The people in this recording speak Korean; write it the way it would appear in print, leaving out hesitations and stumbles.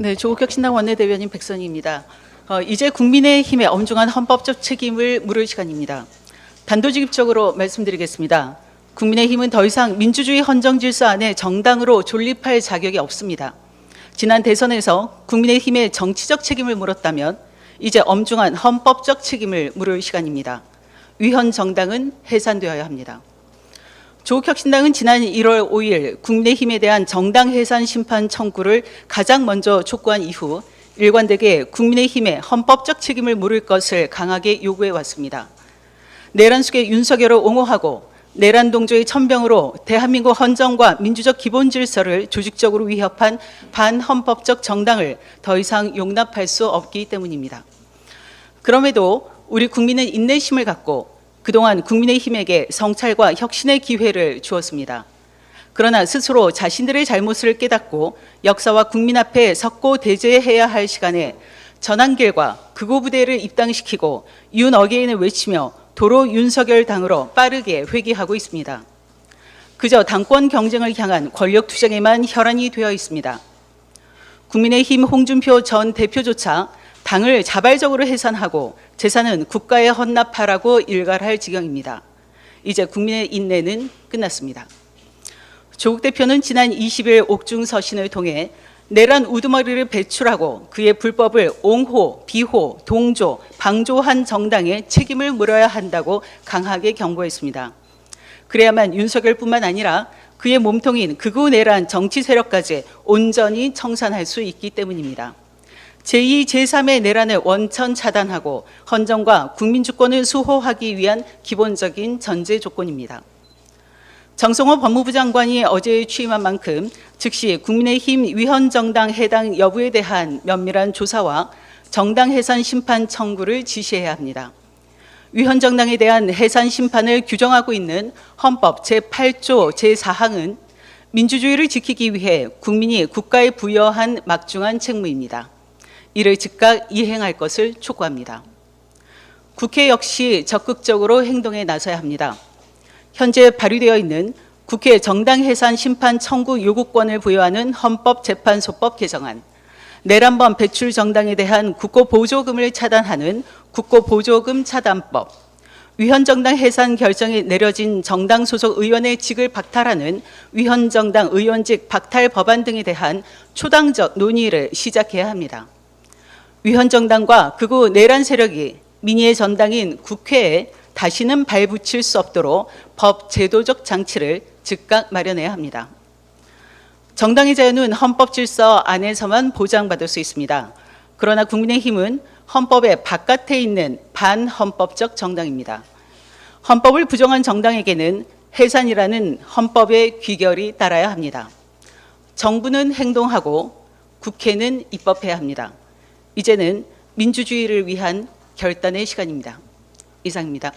네, 조국혁신당 원내대변인 백선희입니다. 이제 국민의힘의 엄중한 헌법적 책임을 물을 시간입니다. 단도직입적으로 말씀드리겠습니다. 국민의힘은 더 이상 민주주의 헌정질서 안에 정당으로 존립할 자격이 없습니다. 지난 대선에서 국민의힘의 정치적 책임을 물었다면 이제 엄중한 헌법적 책임을 물을 시간입니다. 위헌 정당은 해산되어야 합니다. 조국혁신당은 지난 1월 5일 국민의힘에 대한 정당 해산 심판 청구를 가장 먼저 촉구한 이후 일관되게 국민의힘의 헌법적 책임을 물을 것을 강하게 요구해 왔습니다. 내란 속에 윤석열을 옹호하고 내란 동조의 천병으로 대한민국 헌정과 민주적 기본 질서를 조직적으로 위협한 반헌법적 정당을 더 이상 용납할 수 없기 때문입니다. 그럼에도 우리 국민은 인내심을 갖고 그동안 국민의힘에게 성찰과 혁신의 기회를 주었습니다. 그러나 스스로 자신들의 잘못을 깨닫고 역사와 국민 앞에 섰고 대제해야 할 시간에 전환길과 극우 부대를 입당시키고 윤 어게인을 외치며 도로 윤석열 당으로 빠르게 회귀하고 있습니다. 그저 당권 경쟁을 향한 권력 투쟁에만 혈안이 되어 있습니다. 국민의힘 홍준표 전 대표조차 당을 자발적으로 해산하고 재산은 국가에 헌납하라고 일갈할 지경입니다. 이제 국민의 인내는 끝났습니다. 조국 대표는 지난 20일 옥중 서신을 통해 내란 우두머리를 배출하고 그의 불법을 옹호, 비호, 동조, 방조한 정당에 책임을 물어야 한다고 강하게 경고했습니다. 그래야만 윤석열뿐만 아니라 그의 몸통인 극우 내란 정치 세력까지 온전히 청산할 수 있기 때문입니다. 제2, 제3의 내란을 원천 차단하고 헌정과 국민주권을 수호하기 위한 기본적인 전제 조건입니다. 정성호 법무부 장관이 어제 취임한 만큼 즉시 국민의힘 위헌정당 해당 여부에 대한 면밀한 조사와 정당 해산 심판 청구를 지시해야 합니다. 위헌정당에 대한 해산 심판을 규정하고 있는 헌법 제8조 제4항은 민주주의를 지키기 위해 국민이 국가에 부여한 막중한 책무입니다. 이를 즉각 이행할 것을 촉구합니다. 국회 역시 적극적으로 행동에 나서야 합니다. 현재 발의되어 있는 국회 정당 해산 심판 청구 요구권을 부여하는 헌법재판소법 개정안, 내란범 배출 정당에 대한 국고보조금을 차단하는 국고보조금 차단법, 위헌정당 해산 결정이 내려진 정당 소속 의원의 직을 박탈하는 위헌정당 의원직 박탈 법안 등에 대한 초당적 논의를 시작해야 합니다. 위헌정당과 극우 내란 세력이 민의의 전당인 국회에 다시는 발붙일 수 없도록 법 제도적 장치를 즉각 마련해야 합니다. 정당의 자유는 헌법 질서 안에서만 보장받을 수 있습니다. 그러나 국민의힘은 헌법의 바깥에 있는 반헌법적 정당입니다. 헌법을 부정한 정당에게는 해산이라는 헌법의 귀결이 따라야 합니다. 정부는 행동하고 국회는 입법해야 합니다. 이제는 민주주의를 위한 결단의 시간입니다. 이상입니다.